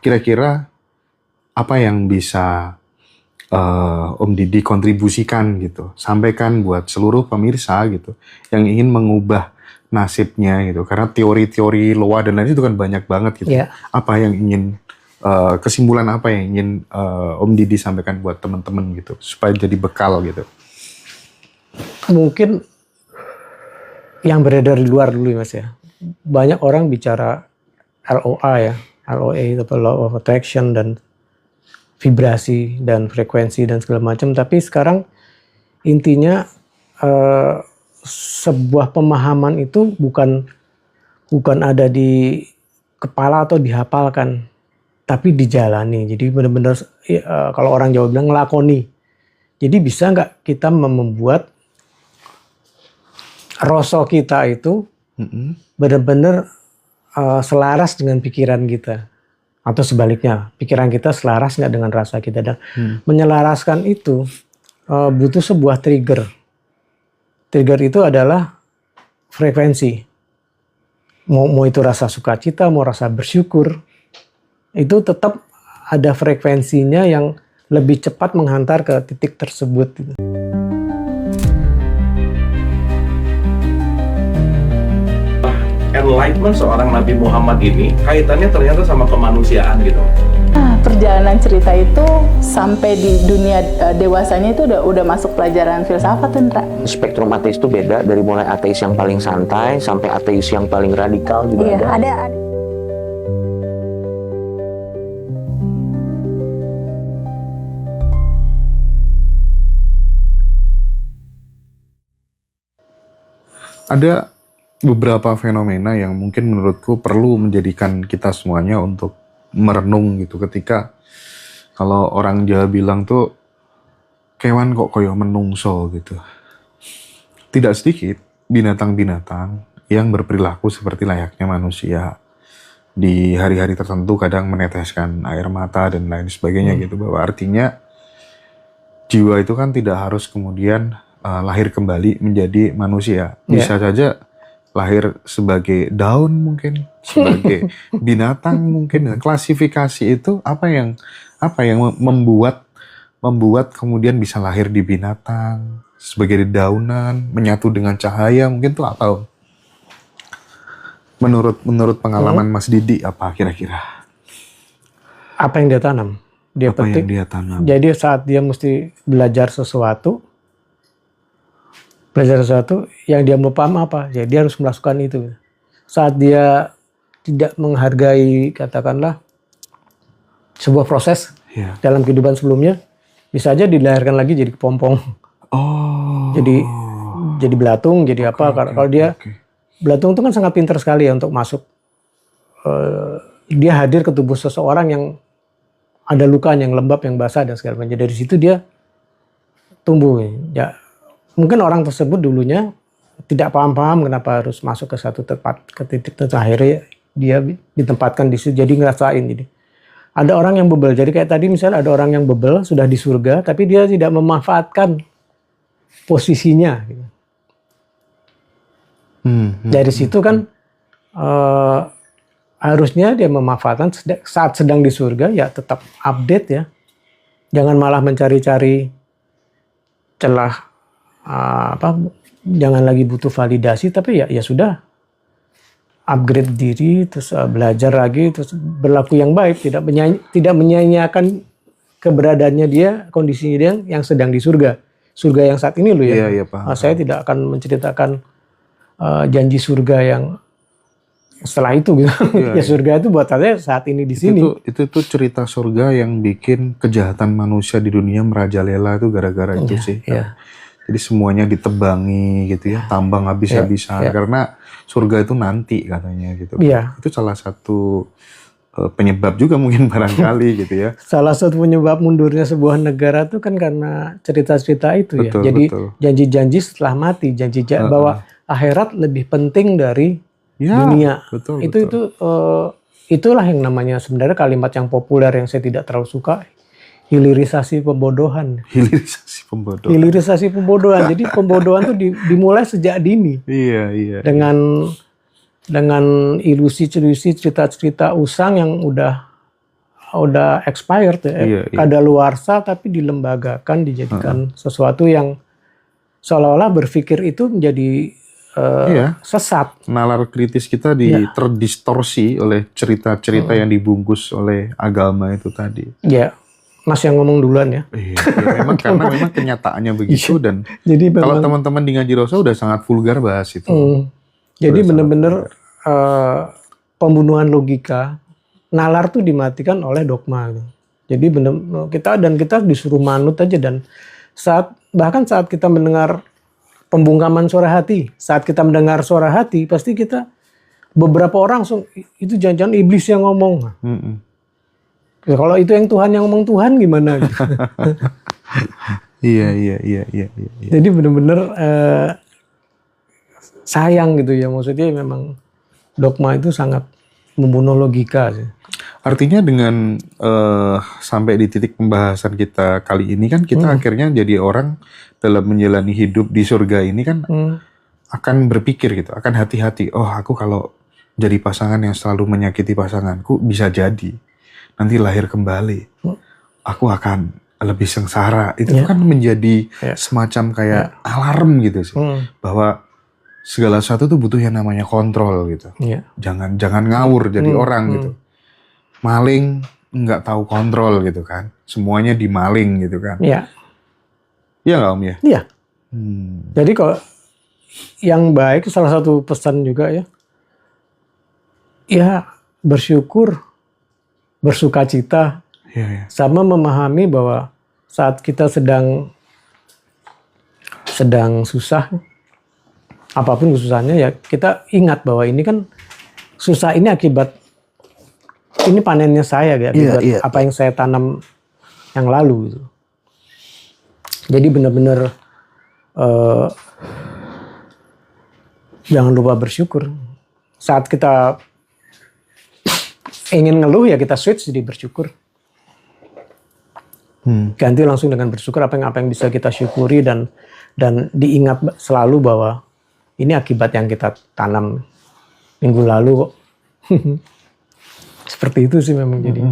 kira-kira apa yang bisa Om Didi kontribusikan gitu, sampaikan buat seluruh pemirsa gitu yang ingin mengubah nasibnya gitu, karena teori-teori loa dan lain itu kan banyak banget gitu. Ya. Apa yang ingin kesimpulan apa yang ingin Om Didi sampaikan buat teman-teman gitu supaya jadi bekal gitu? Mungkin yang beredar di luar dulu Mas ya. Banyak orang bicara LOA ya, LOA itu Law of Attraction dan vibrasi dan frekuensi dan segala macam. Tapi sekarang intinya sebuah pemahaman itu bukan ada di kepala atau dihafalkan, tapi dijalani. Jadi benar-benar kalau orang Jawa bilang ngelakoni. Jadi bisa nggak kita membuat rasa kita itu benar-benar selaras dengan pikiran kita, atau sebaliknya pikiran kita selaras nggak dengan rasa kita, dan menyelaraskan itu butuh sebuah trigger. Trigger itu adalah frekuensi. Mau itu rasa sukacita, mau rasa bersyukur, itu tetap ada frekuensinya yang lebih cepat menghantar ke titik tersebut. Enlightenment seorang Nabi Muhammad ini kaitannya ternyata sama kemanusiaan gitu. Perjalanan cerita itu sampai di dunia dewasanya itu udah masuk pelajaran filsafat, Indra. Spektrum ateis itu beda, dari mulai ateis yang paling santai sampai ateis yang paling radikal juga ada. Ada beberapa fenomena yang mungkin menurutku perlu menjadikan kita semuanya untuk merenung gitu, ketika kalau orang Jawa bilang tuh kewan kok koyo menungso gitu. Tidak sedikit binatang-binatang yang berperilaku seperti layaknya manusia. Di hari-hari tertentu kadang meneteskan air mata dan lain sebagainya gitu, bahwa artinya jiwa itu kan tidak harus kemudian lahir kembali menjadi manusia. Bisa saja lahir sebagai daun mungkin, sebagai binatang mungkin. Klasifikasi itu apa yang membuat kemudian bisa lahir di binatang, sebagai dedaunan, menyatu dengan cahaya mungkin tuh apa? Menurut pengalaman Mas Didi apa kira-kira? Apa yang dia tanam? Dia apa petik. Yang dia tanam? Jadi saat dia mesti belajar sesuatu yang dia belum paham apa, jadi dia harus melakukan itu. Saat dia tidak menghargai, katakanlah, sebuah proses dalam kehidupan sebelumnya, bisa aja dilahirkan lagi jadi kepompong. Jadi belatung, jadi apa? Kalau dia belatung itu kan sangat pintar sekali ya untuk masuk. Dia hadir ke tubuh seseorang yang ada luka, yang lembab, yang basah dan segala macam. Dari situ dia tumbuh. Ya, mungkin orang tersebut dulunya tidak paham kenapa harus masuk ke satu tempat, ke titik tertentu. Akhirnya dia ditempatkan di situ, jadi ngerasain. Jadi ada orang yang bebel. Jadi kayak tadi misalnya ada orang yang bebel sudah di surga, tapi dia tidak memanfaatkan posisinya. Dari situ kan harusnya dia memanfaatkan saat sedang di surga, ya tetap update ya. Jangan malah mencari-cari celah. Jangan lagi butuh validasi, tapi ya sudah upgrade diri, terus belajar lagi, terus berlaku yang baik, tidak menyanyiakan keberadaannya dia, kondisinya dia yang sedang di surga yang saat ini loh ya. Iya, paham. Saya tidak akan menceritakan janji surga yang setelah itu gitu. Ya surga itu buat saya saat ini di sini. Itu cerita surga yang bikin kejahatan manusia di dunia merajalela itu gara-gara itu sih. Iya. Jadi semuanya ditebangi gitu ya, tambang habis-habisan karena surga itu nanti katanya gitu. Iya. Itu salah satu penyebab juga mungkin barangkali gitu ya. Salah satu penyebab mundurnya sebuah negara itu kan karena cerita-cerita itu betul, ya. Jadi betul. janji-janji setelah mati, bahwa akhirat lebih penting dari dunia. Betul, Itulah yang namanya sebenarnya kalimat yang populer yang saya tidak terlalu suka. Hilirisasi pembodohan. Hilirisasi pembodohan. Jadi pembodohan itu dimulai sejak dini. Iya. Dengan dengan ilusi-ilusi, cerita-cerita usang yang udah expired ya, Iya, iya. kadaluarsa tapi dilembagakan, dijadikan sesuatu yang seolah-olah berpikir itu menjadi Iya. sesat. Nalar kritis kita terdistorsi oleh cerita-cerita yang dibungkus oleh agama itu tadi. Ya, Mas yang ngomong duluan ya. Iya, memang karena memang kenyataannya begitu dan Jadi kalau memang, teman-teman di Ngaji Rosa udah sangat vulgar bahas itu. jadi Udah benar-benar pembunuhan logika, nalar tuh dimatikan oleh dogma. Jadi benar kita disuruh manut aja, dan bahkan saat kita mendengar pembungkaman suara hati, saat kita mendengar suara hati, pasti kita beberapa orang langsung itu jangan-jangan iblis yang ngomong. Mm-mm. Ya, kalau itu yang Tuhan yang ngomong, Tuhan gimana? Gitu. Iya. Jadi benar-benar sayang gitu ya, maksudnya memang dogma itu sangat membunuh logika sih. Artinya dengan sampai di titik pembahasan kita kali ini kan kita akhirnya jadi orang dalam menjalani hidup di surga ini kan akan berpikir gitu, akan hati-hati. Oh, aku kalau jadi pasangan yang selalu menyakiti pasanganku bisa jadi nanti lahir kembali, aku akan lebih sengsara. Itu kan menjadi semacam kayak alarm gitu sih, bahwa segala sesuatu tuh butuh yang namanya kontrol gitu. Jangan ngawur jadi orang gitu. Maling nggak tahu kontrol gitu kan, semuanya dimaling gitu kan. Iya nggak Om ya? Iya. Jadi kalau yang baik, salah satu pesan juga ya bersyukur, bersukacita, sama memahami bahwa saat kita sedang susah, apapun kesusahannya ya kita ingat bahwa ini kan susah ini akibat ini panennya saya ya, akibat apa yang saya tanam yang lalu gitu. Jadi benar-benar jangan lupa bersyukur. Saat kita ingin ngeluh ya kita switch jadi bersyukur. Ganti langsung dengan bersyukur apa yang bisa kita syukuri, dan diingat selalu bahwa ini akibat yang kita tanam minggu lalu kok. Seperti itu sih memang jadi.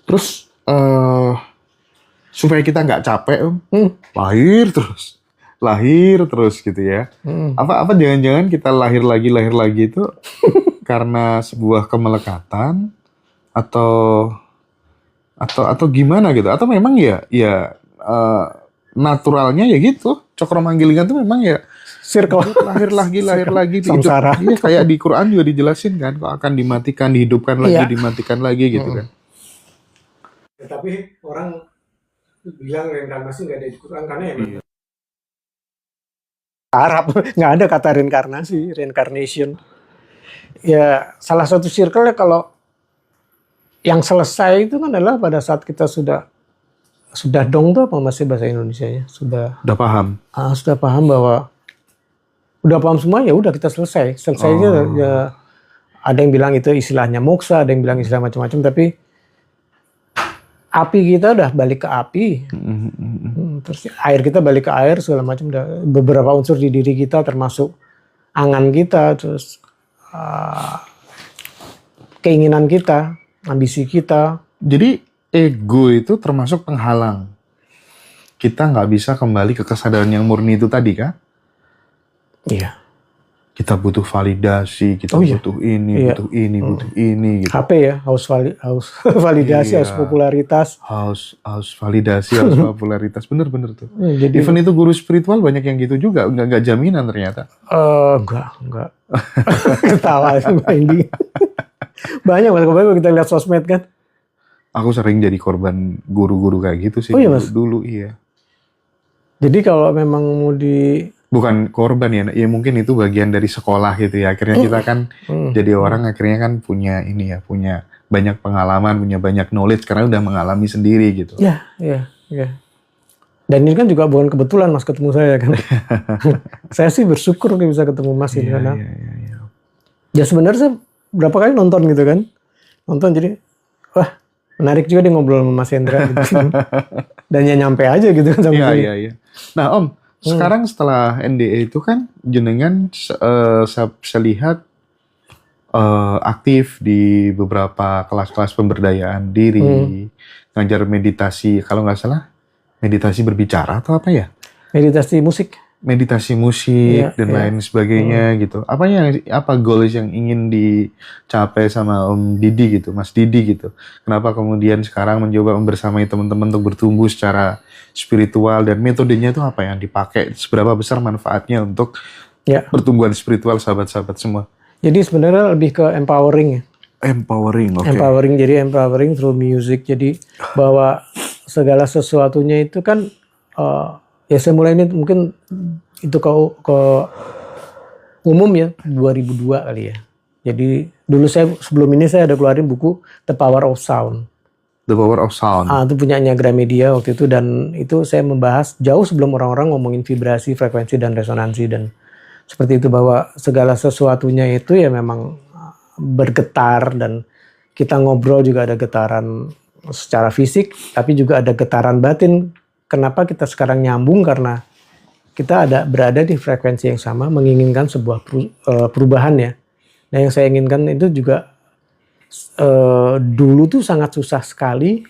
Terus supaya kita nggak capek Om, lahir terus gitu ya. Apa jangan-jangan kita lahir lagi itu karena sebuah kemelekatan atau gimana gitu? Atau memang naturalnya ya gitu. Cokromanggillingan itu memang ya circle lahir lagi samsara. Iya, kayak di Quran juga dijelasin kan, kok akan dimatikan, dihidupkan lagi, dimatikan lagi gitu kan. Ya, tapi orang bilang reinkarnasi nggak ada di Quran karena emang Arab nggak ada kata reincarnation. Ya salah satu circle kalau yang selesai itu kan adalah pada saat kita sudah dong tuh apa masih bahasa Indonesianya sudah paham. Sudah paham bahwa udah paham semua, ya udah kita selesai aja. Ya, ada yang bilang itu istilahnya moksa, ada yang bilang istilah macam-macam, tapi api kita udah balik ke api, terus air kita balik ke air, segala macam. Beberapa unsur di diri kita termasuk angan kita, terus keinginan kita, ambisi kita. Jadi ego itu termasuk penghalang kita nggak bisa kembali ke kesadaran yang murni itu tadi kan? Iya. Kita butuh validasi, kita butuh ini, butuh ini gitu. HP ya, haus validasi, haus popularitas. Haus validasi, haus popularitas. Bener tuh. Jadi, even itu guru spiritual banyak yang gitu juga, nggak jaminan ternyata. Enggak. Ketawa ini. Banyak kita lihat sosmed kan. Aku sering jadi korban guru-guru kayak gitu sih. Dulu iya. Jadi kalau memang mau bukan korban ya mungkin itu bagian dari sekolah gitu ya. Akhirnya kita kan jadi orang akhirnya kan punya punya banyak pengalaman, punya banyak knowledge karena udah mengalami sendiri gitu. Iya. Dan ini kan juga bukan kebetulan Mas ketemu saya kan. Saya sih bersyukur bisa ketemu Mas ini karena. Ya sebenarnya saya berapa kali nonton gitu kan. Nonton jadi wah menarik juga dia ngobrol sama Mas Hendra gitu. Dan ya nyampe aja gitu kan sama saya. Iya. Nah Om, sekarang setelah NDE itu kan jenengan saya lihat aktif di beberapa kelas-kelas pemberdayaan diri, ngajar meditasi, kalau nggak salah meditasi berbicara atau apa ya? Meditasi musik. Meditasi musik dan lain sebagainya gitu. Apa goals yang ingin dicapai sama Om Didi gitu, Mas Didi gitu? Kenapa kemudian sekarang mencoba membersamai teman-teman untuk bertumbuh secara spiritual dan metodenya itu apa yang dipakai? Seberapa besar manfaatnya untuk pertumbuhan spiritual sahabat-sahabat semua? Jadi sebenarnya lebih ke empowering ya. Empowering, oke. Empowering, jadi empowering through music. Jadi bahwa segala sesuatunya itu kan ya saya mulai ini mungkin itu ke umum ya 2002 kali ya. Jadi dulu sebelum ini saya ada keluarin buku The Power of Sound. The Power of Sound. Itu punyanya Gramedia waktu itu, dan itu saya membahas jauh sebelum orang-orang ngomongin vibrasi, frekuensi dan resonansi, dan seperti itu bahwa segala sesuatunya itu ya memang bergetar, dan kita ngobrol juga ada getaran secara fisik tapi juga ada getaran batin. Kenapa kita sekarang nyambung? Karena kita berada di frekuensi yang sama, menginginkan sebuah perubahan ya. Nah yang saya inginkan itu juga dulu tuh sangat susah sekali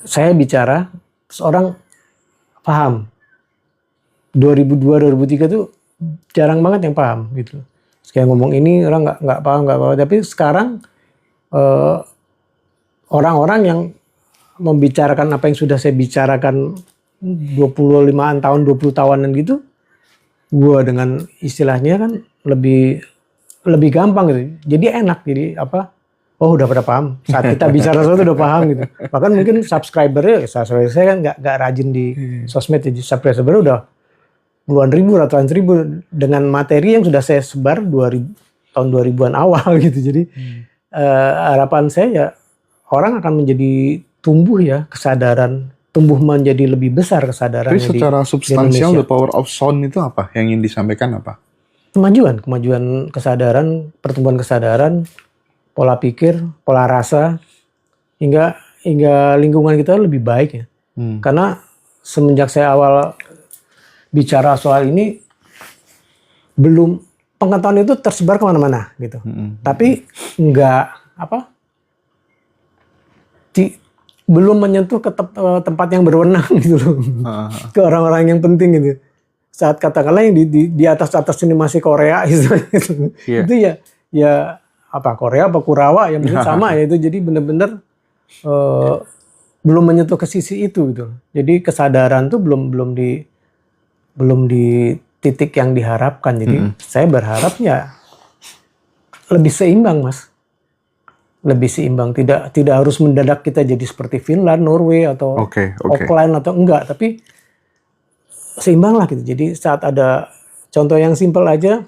saya bicara, seorang paham. 2002-2003 tuh jarang banget yang paham gitu. Kayak ngomong ini orang nggak paham. Tapi sekarang orang-orang yang membicarakan apa yang sudah saya bicarakan 25-an tahun, 20 tahunan gitu, gua dengan istilahnya kan lebih gampang gitu. Jadi enak, jadi apa? Oh udah pada paham. Saat kita bicara sesuatu udah paham gitu. Bahkan mungkin subscriber saya kan nggak rajin di sosmed, jadi subscriber udah puluhan ribu, ratusan ribu dengan materi yang sudah saya sebar tahun 2000-an awal gitu. Jadi harapan saya ya orang akan menjadi tumbuh ya kesadaran, tumbuh menjadi lebih besar kesadaran. Tapi secara substansial The Power of Sound itu apa? Yang ingin disampaikan apa? Kemajuan kesadaran, pertumbuhan kesadaran, pola pikir, pola rasa, hingga lingkungan kita lebih baik ya. Karena semenjak saya awal bicara soal ini, belum pengetahuan itu tersebar kemana-mana gitu. Tapi belum menyentuh ke tempat yang berwenang gitu loh. Ke orang-orang yang penting gitu. Saat katakanlah yang di atas ini masih Korea gitu. Itu ya apa Korea apa Kurawa ya mungkin sama ya itu. Jadi benar-benar belum menyentuh ke sisi itu gitu. Jadi kesadaran tuh belum di titik yang diharapkan. Jadi saya berharap ya lebih seimbang, Mas. Lebih seimbang, tidak harus mendadak kita jadi seperti Finland, Norway atau Auckland atau enggak, tapi seimbang lah gitu. Jadi saat ada contoh yang simpel aja,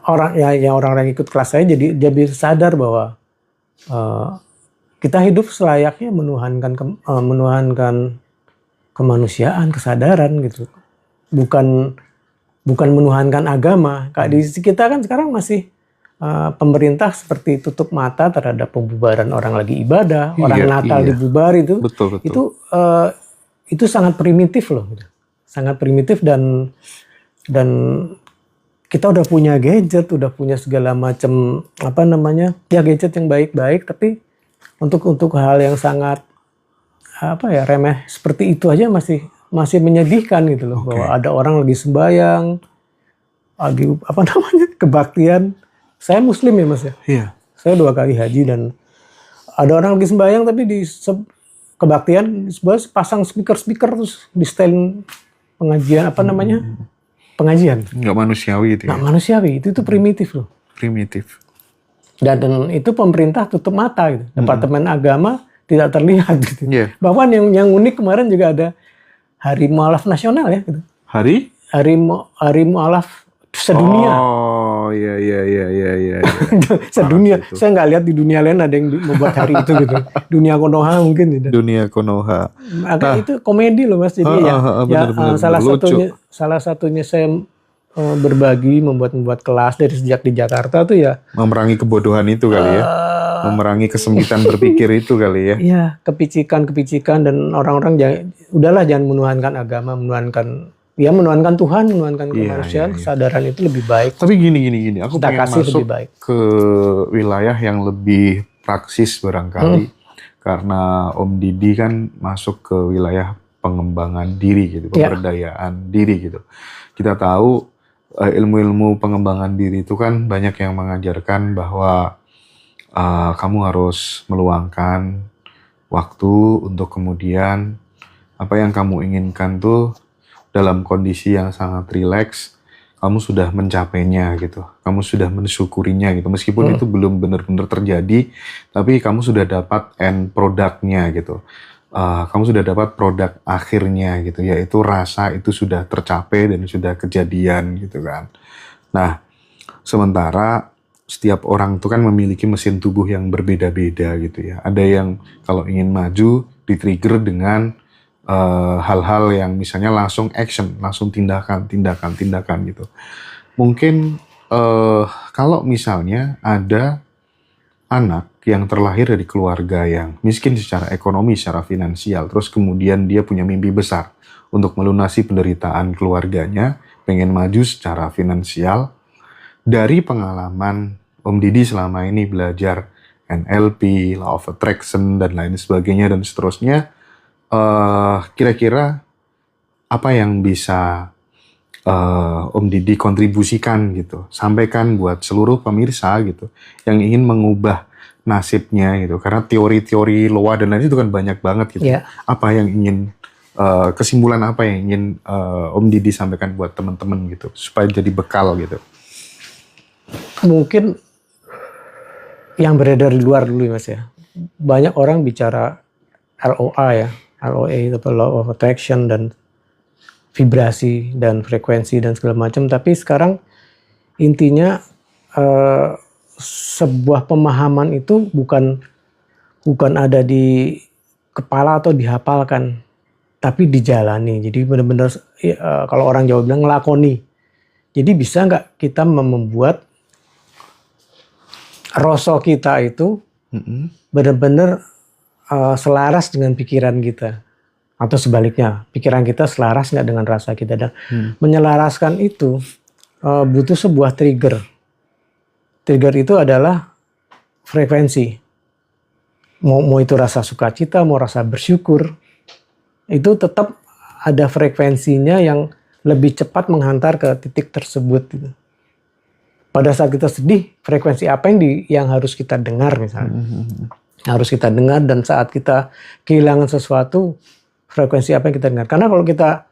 orang-orang ikut kelas saya jadi sadar bahwa kita hidup selayaknya menuhankan kemanusiaan, kesadaran gitu. Bukan menuhankan agama. Kayak di kita kan sekarang masih pemerintah seperti tutup mata terhadap pembubaran orang lagi ibadah, orang Natal dibubar itu. Betul. Itu sangat primitif loh. Sangat primitif dan kita udah punya gadget, udah punya segala macam gadget yang baik-baik, tapi untuk hal yang sangat remeh seperti itu aja masih menyedihkan gitu loh. Bahwa ada orang lagi sembahyang, lagi kebaktian. Saya Muslim ya Mas ya. Iya. Saya 2 kali haji dan ada orang lagi sembahyang tapi di kebaktian sebelah pasang speaker terus di setel pengajian pengajian. Nggak manusiawi itu. Nggak manusiawi, itu primitif loh. Primitif. Dan itu pemerintah tutup mata gitu. Departemen Agama tidak terlihat gitu. Yeah. Bahkan yang unik kemarin juga ada Hari Mu'alaf Nasional ya gitu. Hari Mu'alaf sedunia. Oh iya. Sedunia. Saya nggak lihat di dunia lain ada yang membuat hari itu gitu. Dunia Konoha mungkin. Gitu. Dunia Konoha. Itu komedi loh Mas. Jadi bener, salah satunya saya berbagi membuat kelas dari sejak di Jakarta tuh ya. Memerangi kebodohan itu kali ya. Memerangi kesempitan berpikir itu kali ya. Iya, kepicikan dan orang-orang udahlah jangan menuhankan agama, menuhankan ya menuhankan Tuhan, menuhankan Iya, kemanusiaan, iya. kesadaran itu lebih baik. Tapi gini, aku Kita pengen kasih masuk lebih baik. ke wilayah yang lebih praksis barangkali, karena Om Didi kan masuk ke wilayah pengembangan diri gitu, pemberdayaan diri gitu. Kita tahu ilmu-ilmu pengembangan diri itu kan banyak yang mengajarkan bahwa kamu harus meluangkan waktu untuk kemudian apa yang kamu inginkan tuh dalam kondisi yang sangat rileks, kamu sudah mencapainya gitu, kamu sudah mensyukurinya gitu, meskipun itu belum benar-benar terjadi, tapi kamu sudah dapat end produknya gitu, kamu sudah dapat produk akhirnya gitu, yaitu rasa itu sudah tercapai dan sudah kejadian gitu kan. Nah, sementara setiap orang itu kan memiliki mesin tubuh yang berbeda-beda gitu ya. Ada yang kalau ingin maju di-trigger dengan hal-hal yang misalnya langsung action, langsung tindakan gitu. Mungkin kalau misalnya ada anak yang terlahir dari keluarga yang miskin secara ekonomi, secara finansial, terus kemudian dia punya mimpi besar untuk melunasi penderitaan keluarganya, pengen maju secara finansial. Dari pengalaman Om Didi selama ini belajar NLP, Law of Attraction, dan lain sebagainya dan seterusnya, kira-kira apa yang bisa Om Didi kontribusikan gitu, sampaikan buat seluruh pemirsa gitu yang ingin mengubah nasibnya gitu, karena teori-teori loa dan lain itu kan banyak banget gitu. Apa yang ingin kesimpulan apa yang ingin Om Didi sampaikan buat teman-teman gitu supaya jadi bekal gitu? Mungkin yang beredar di luar dulu Mas ya. Banyak orang bicara LOA ya, LOA itu Law of Attraction dan vibrasi dan frekuensi dan segala macam. Tapi sekarang intinya sebuah pemahaman itu bukan ada di kepala atau dihafalkan, tapi dijalani. Jadi benar-benar kalau orang Jawa bilang ngelakoni. Jadi bisa nggak kita membuat rasa kita itu benar-benar selaras dengan pikiran kita, atau sebaliknya pikiran kita selaras nggak dengan rasa kita, dan menyelaraskan itu butuh sebuah trigger. Trigger itu adalah frekuensi. Mau itu rasa sukacita, mau rasa bersyukur, itu tetap ada frekuensinya yang lebih cepat menghantar ke titik tersebut. Gitu. Pada saat kita sedih, frekuensi apa yang harus kita dengar misalnya. Harus kita dengar, dan saat kita kehilangan sesuatu, frekuensi apa yang kita dengar. Karena kalau kita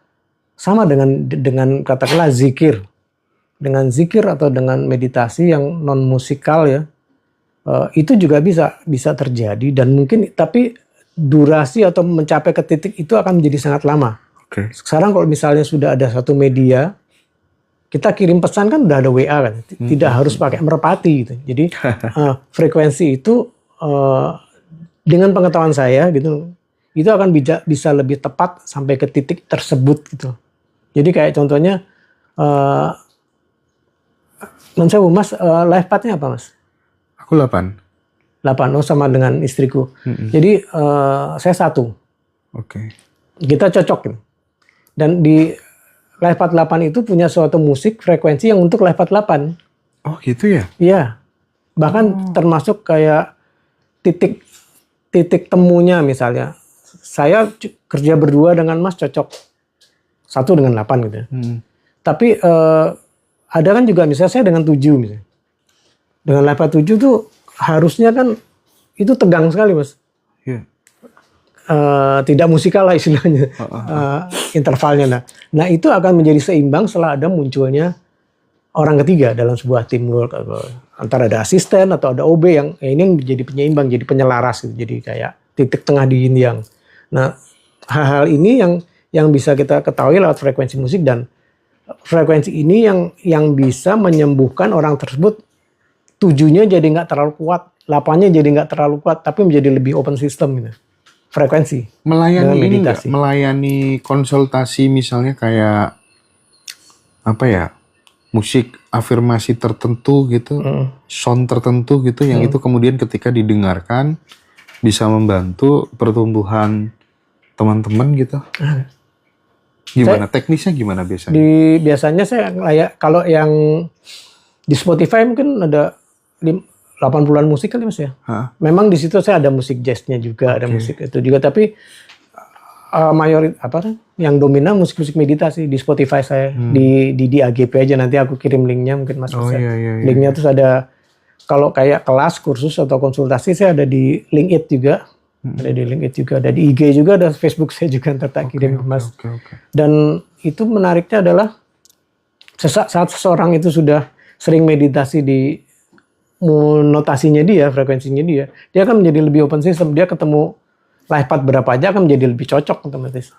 sama dengan katakanlah zikir. Dengan zikir atau dengan meditasi yang non musikal ya, itu juga bisa terjadi, dan mungkin tapi durasi atau mencapai ke titik itu akan menjadi sangat lama. Sekarang kalau misalnya sudah ada satu media, kita kirim pesan kan udah ada WA kan, tidak harus pakai merpati gitu. Jadi frekuensi itu dengan pengetahuan saya gitu, itu akan bisa lebih tepat sampai ke titik tersebut gitu. Jadi kayak contohnya, Mas, life path-nya apa Mas? Aku 8. 8, sama dengan istriku. Jadi saya 1. Kita cocok gitu. Dan di life path 8 itu punya suatu musik frekuensi yang untuk life path 8. Oh gitu ya? Iya. Bahkan termasuk kayak titik temunya misalnya. Saya kerja berdua dengan Mas cocok 1 dengan 8 gitu. Tapi ada kan juga misalnya saya dengan 7 misalnya. Dengan life path 7 tuh harusnya kan itu tegang sekali Mas. Tidak musikal lah istilahnya, intervalnya. Nah itu akan menjadi seimbang setelah ada munculnya orang ketiga dalam sebuah teamwork, antara ada asisten atau ada OB yang ini menjadi penyeimbang, jadi penyelaras gitu, jadi kayak titik tengah di yin yang. Nah hal-hal ini yang bisa kita ketahui lewat frekuensi musik, dan frekuensi ini yang bisa menyembuhkan orang tersebut. 7-nya jadi nggak terlalu kuat, 8-nya jadi nggak terlalu kuat, tapi menjadi lebih open system gitu. Frekuensi. Melayani ini nggak? Melayani konsultasi misalnya kayak apa ya, musik afirmasi tertentu gitu, sound tertentu gitu, yang itu kemudian ketika didengarkan bisa membantu pertumbuhan teman-teman gitu. Gimana? Teknisnya gimana biasanya? Biasanya saya kalau yang di Spotify mungkin ada 80-an musik kali Mas ya. Hah? Memang di situ saya ada musik jazznya juga, ada musik itu juga, tapi yang dominan musik-musik meditasi di Spotify saya di AGP aja, nanti aku kirim linknya mungkin Mas bisa. Iya. Linknya terus ada kalau kayak kelas, kursus atau konsultasi saya ada di LinkedIn juga. Ada di LinkedIn juga, ada di IG juga, ada Facebook saya juga, ntar tak kirim ke Mas. Oke. Dan itu menariknya adalah saat seseorang itu sudah sering meditasi di notasinya dia, frekuensinya dia akan menjadi lebih open system. Dia ketemu life path berapa aja akan menjadi lebih cocok otomatis.